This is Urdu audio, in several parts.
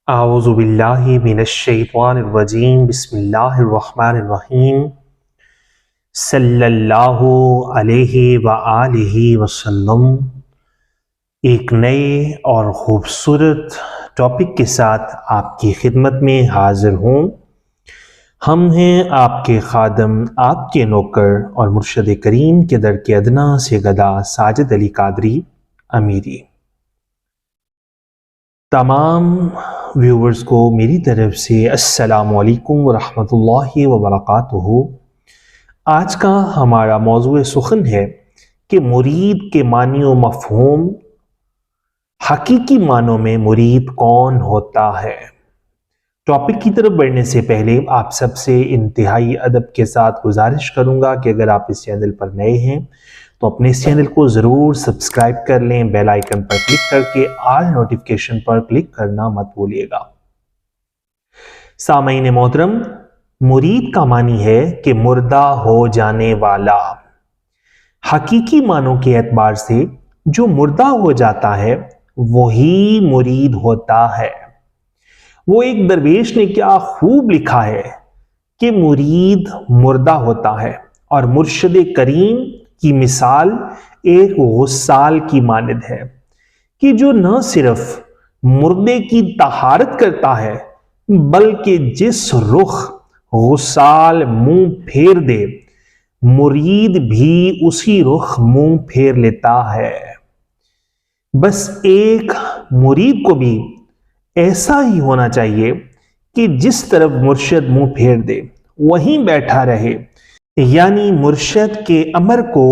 اعوذ باللہ من الشیطان الرجیم بسم اللہ الرحمن الرحیم صلی اللہ علیہ وآلہ وسلم۔ ایک نئے اور خوبصورت ٹاپک کے ساتھ آپ کی خدمت میں حاضر ہوں۔ ہم ہیں آپ کے خادم، آپ کے نوکر اور مرشد کریم کے در کے ادنا سے گدا ساجد علی قادری امیری۔ تمام ویورز کو میری طرف سے السلام علیکم ورحمۃ اللہ وبرکاتہ۔ آج کا ہمارا موضوع سخن ہے کہ مرید کے معنی و مفہوم، حقیقی معنوں میں مرید کون ہوتا ہے۔ ٹاپک کی طرف بڑھنے سے پہلے آپ سب سے انتہائی ادب کے ساتھ گزارش کروں گا کہ اگر آپ اس چینل پر نئے ہیں تو اپنے اس چینل کو ضرور سبسکرائب کر لیں، بیل آئیکن پر کلک کر کے آل نوٹیفیکیشن پر کلک کرنا مت بھولیے گا۔ سامعین محترم، مرید کا معنی ہے کہ مردہ ہو جانے والا۔ حقیقی معنوں کے اعتبار سے جو مردہ ہو جاتا ہے وہی مرید ہوتا ہے۔ وہ ایک درویش نے کیا خوب لکھا ہے کہ مرید مردہ ہوتا ہے، اور مرشد کریم کی مثال ایک غسال کی مانند ہے کہ جو نہ صرف مردے کی طہارت کرتا ہے بلکہ جس رخ غسال منہ پھیر دے مرید بھی اسی رخ منہ پھیر لیتا ہے۔ بس ایک مرید کو بھی ایسا ہی ہونا چاہیے کہ جس طرف مرشد منہ پھیر دے وہیں بیٹھا رہے، یعنی مرشد کے امر کو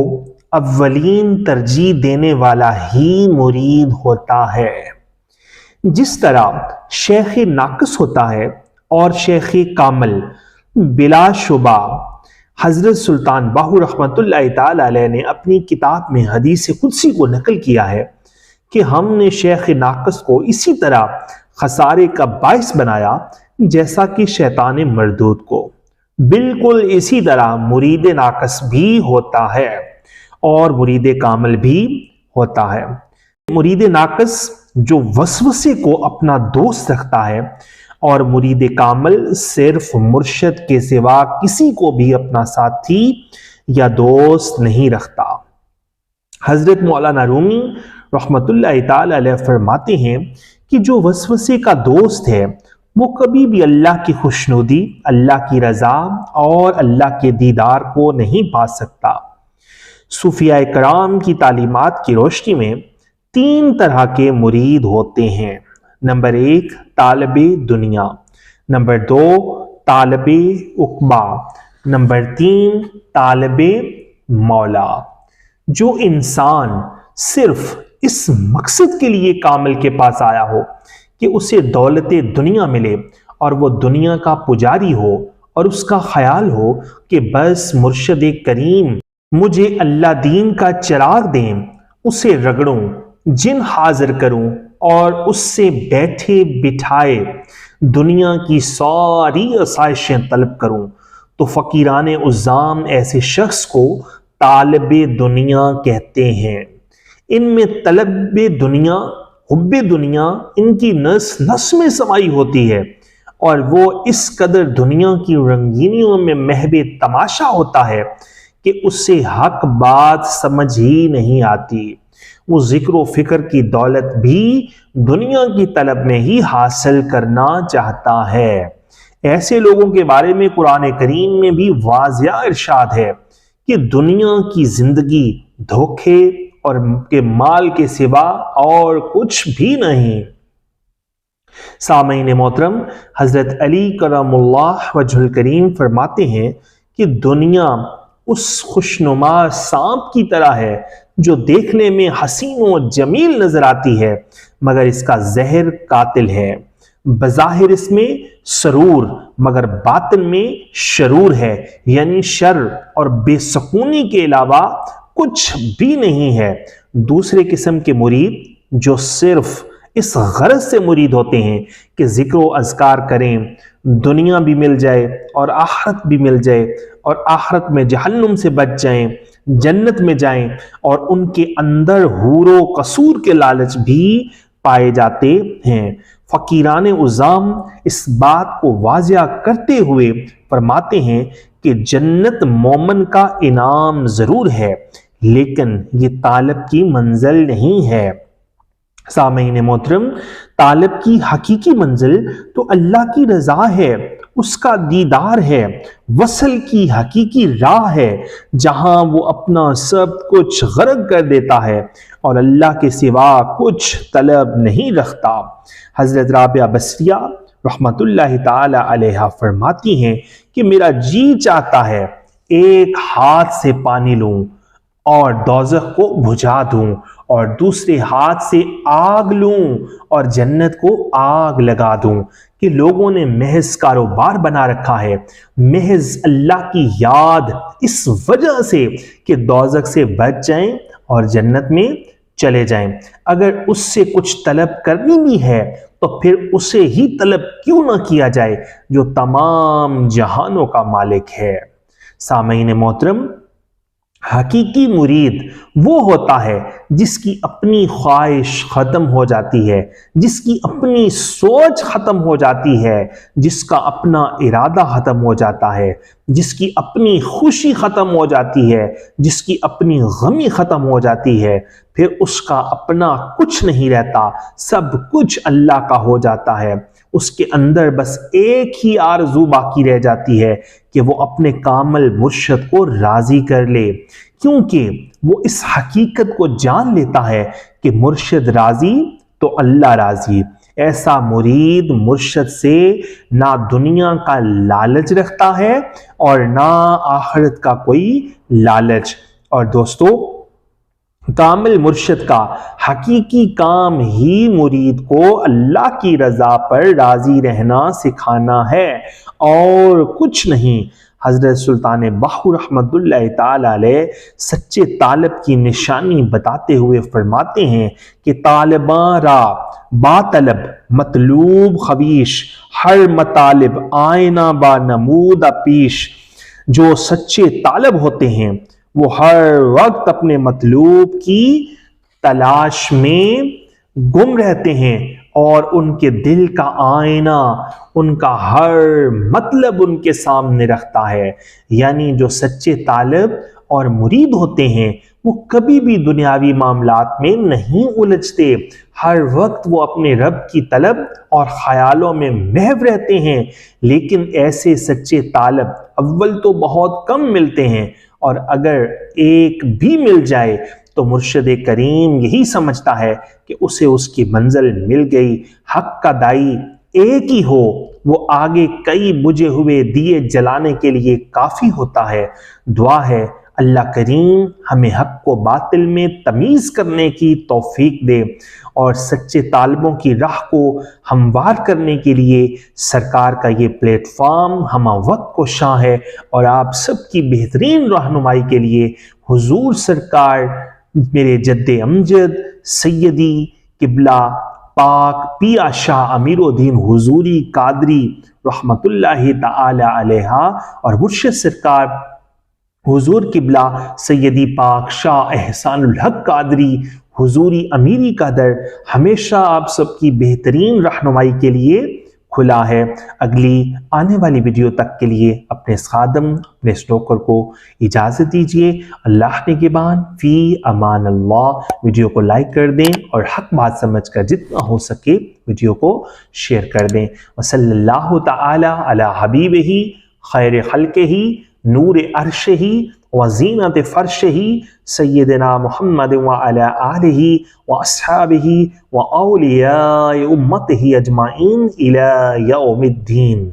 اولین ترجیح دینے والا ہی مرید ہوتا ہے۔ جس طرح شیخ ناقص ہوتا ہے اور شیخ کامل، بلا شبہ حضرت سلطان باہو رحمۃ اللہ تعالی علیہ نے اپنی کتاب میں حدیث قدسی کو نقل کیا ہے کہ ہم نے شیخ ناقص کو اسی طرح خسارے کا باعث بنایا جیسا کہ شیطان مردود کو۔ بالکل اسی طرح مرید ناقص بھی ہوتا ہے اور مرید کامل بھی ہوتا ہے۔ مرید ناقص جو وسوسے کو اپنا دوست رکھتا ہے، اور مرید کامل صرف مرشد کے سوا کسی کو بھی اپنا ساتھی یا دوست نہیں رکھتا۔ حضرت مولانا رومی رحمت اللہ تعالی علیہ فرماتے ہیں کہ جو وسوسے کا دوست ہے وہ کبھی بھی اللہ کی خوشنودی، اللہ کی رضا اور اللہ کے دیدار کو نہیں پا سکتا۔ صوفیاء کرام کی تعلیمات کی روشنی میں 3 طرح کے مرید ہوتے ہیں۔ نمبر 1 طالب دنیا، نمبر 2 طالب عقبا، نمبر 3 طالب مولا۔ جو انسان صرف اس مقصد کے لیے کامل کے پاس آیا ہو کہ اسے دولت دنیا ملے اور وہ دنیا کا پجاری ہو، اور اس کا خیال ہو کہ بس مرشد کریم مجھے اللہ دین کا چراغ دیں، اسے رگڑوں، جن حاضر کروں اور اس سے بیٹھے بٹھائے دنیا کی ساری آسائشیں طلب کروں، تو فقیران عظام ایسے شخص کو طالب دنیا کہتے ہیں۔ ان میں طلب دنیا، حب دنیا ان کی نس نس میں سمائی ہوتی ہے، اور وہ اس قدر دنیا کی رنگینیوں میں محو تماشا ہوتا ہے کہ اس سے حق بات سمجھ ہی نہیں آتی۔ وہ ذکر و فکر کی دولت بھی دنیا کی طلب میں ہی حاصل کرنا چاہتا ہے۔ ایسے لوگوں کے بارے میں قرآن کریم میں بھی واضح ارشاد ہے کہ دنیا کی زندگی دھوکے اور کے مال کے سوا اور کچھ بھی نہیں۔ سامعین محترم، حضرت علی کرم اللہ وجہ الکریم فرماتے ہیں کہ دنیا اس خوشنما سانپ کی طرح ہے جو دیکھنے میں حسین و جمیل نظر آتی ہے مگر اس کا زہر قاتل ہے۔ بظاہر اس میں سرور مگر باطن میں شرور ہے، یعنی شر اور بے سکونی کے علاوہ کچھ بھی نہیں ہے۔ دوسرے قسم کے مرید جو صرف اس غرض سے مرید ہوتے ہیں کہ ذکر و اذکار کریں، دنیا بھی مل جائے اور آخرت بھی مل جائے، اور آخرت میں جہنم سے بچ جائیں، جنت میں جائیں، اور ان کے اندر حور و قصور کے لالچ بھی پائے جاتے ہیں۔ فقیران عظام اس بات کو واضح کرتے ہوئے فرماتے ہیں کہ جنت مومن کا انعام ضرور ہے لیکن یہ طالب کی منزل نہیں ہے۔ سامعین محترم، طالب کی حقیقی منزل تو اللہ کی رضا ہے، اس کا دیدار ہے، وصل کی حقیقی راہ ہے جہاں وہ اپنا سب کچھ غرق کر دیتا ہے اور اللہ کے سوا کچھ طلب نہیں رکھتا۔ حضرت رابعہ بصریہ رحمت اللہ تعالی علیہ فرماتی ہیں کہ میرا جی چاہتا ہے ایک ہاتھ سے پانی لوں اور دوزخ کو بجھا دوں اور دوسرے ہاتھ سے آگ لوں اور جنت کو آگ لگا دوں، کہ لوگوں نے محض کاروبار بنا رکھا ہے، محض اللہ کی یاد اس وجہ سے کہ دوزخ سے بچ جائیں اور جنت میں چلے جائیں۔ اگر اس سے کچھ طلب کرنی بھی ہے تو پھر اسے ہی طلب کیوں نہ کیا جائے جو تمام جہانوں کا مالک ہے۔ سامعین محترم، حقیقی مرید وہ ہوتا ہے جس کی اپنی خواہش ختم ہو جاتی ہے، جس کی اپنی سوچ ختم ہو جاتی ہے، جس کا اپنا ارادہ ختم ہو جاتا ہے، جس کی اپنی خوشی ختم ہو جاتی ہے، جس کی اپنی غمی ختم ہو جاتی ہے، پھر اس کا اپنا کچھ نہیں رہتا، سب کچھ اللہ کا ہو جاتا ہے۔ اس کے اندر بس ایک ہی آرزو باقی رہ جاتی ہے کہ وہ اپنے کامل مرشد کو راضی کر لے، کیونکہ وہ اس حقیقت کو جان لیتا ہے کہ مرشد راضی تو اللہ راضی۔ ایسا مرید مرشد سے نہ دنیا کا لالچ رکھتا ہے اور نہ آخرت کا کوئی لالچ۔ اور دوستو، کامل مرشد کا حقیقی کام ہی مرید کو اللہ کی رضا پر راضی رہنا سکھانا ہے اور کچھ نہیں۔ حضرت سلطان باہو رحمت اللہ تعالی علیہ سچے طالب کی نشانی بتاتے ہوئے فرماتے ہیں کہ طالباں را با طلب مطلوب خویش، ہر مطالب آئینہ با نمود پیش۔ جو سچے طالب ہوتے ہیں وہ ہر وقت اپنے مطلوب کی تلاش میں گم رہتے ہیں اور ان کے دل کا آئینہ ان کا ہر مطلب ان کے سامنے رکھتا ہے۔ یعنی جو سچے طالب اور مرید ہوتے ہیں وہ کبھی بھی دنیاوی معاملات میں نہیں الجھتے، ہر وقت وہ اپنے رب کی طلب اور خیالوں میں محو رہتے ہیں۔ لیکن ایسے سچے طالب اول تو بہت کم ملتے ہیں، اور اگر ایک بھی مل جائے تو مرشد کریم یہی سمجھتا ہے کہ اسے اس کی منزل مل گئی۔ حق کا دائی ایک ہی ہو، وہ آگے کئی بجھے ہوئے دیے جلانے کے لیے کافی ہوتا ہے۔ دعا ہے اللہ کریم ہمیں حق کو باطل میں تمیز کرنے کی توفیق دے اور سچے طالبوں کی راہ کو ہموار کرنے کے لیے سرکار کا یہ پلیٹ فارم ہمہ وقت کوشاں ہے، اور آپ سب کی بہترین رہنمائی کے لیے حضور سرکار میرے جد امجد سیدی قبلہ پاک پیا شاہ امیر الدین حضوری قادری رحمت اللہ تعالی علیہ اور مرشد سرکار حضور قبلہ سیدی پاک شاہ احسان الحق قادری حضوری امیری کا در ہمیشہ آپ سب کی بہترین رہنمائی کے لیے کھلا ہے۔ اگلی آنے والی ویڈیو تک کے لیے اپنے خادم اپنے سنوکر کو اجازت دیجیے۔ اللہ نگہبان، فی امان اللہ۔ ویڈیو کو لائک کر دیں اور حق بات سمجھ کر جتنا ہو سکے ویڈیو کو شیئر کر دیں۔ وصلی اللہ تعالی علی حبیبہ خیر خلقہ نور عرشہ وزینت فرشہ سیدنا محمد وعلی آلہ واصحابہ واولیاء امتہ اجمعین الی یوم الدین۔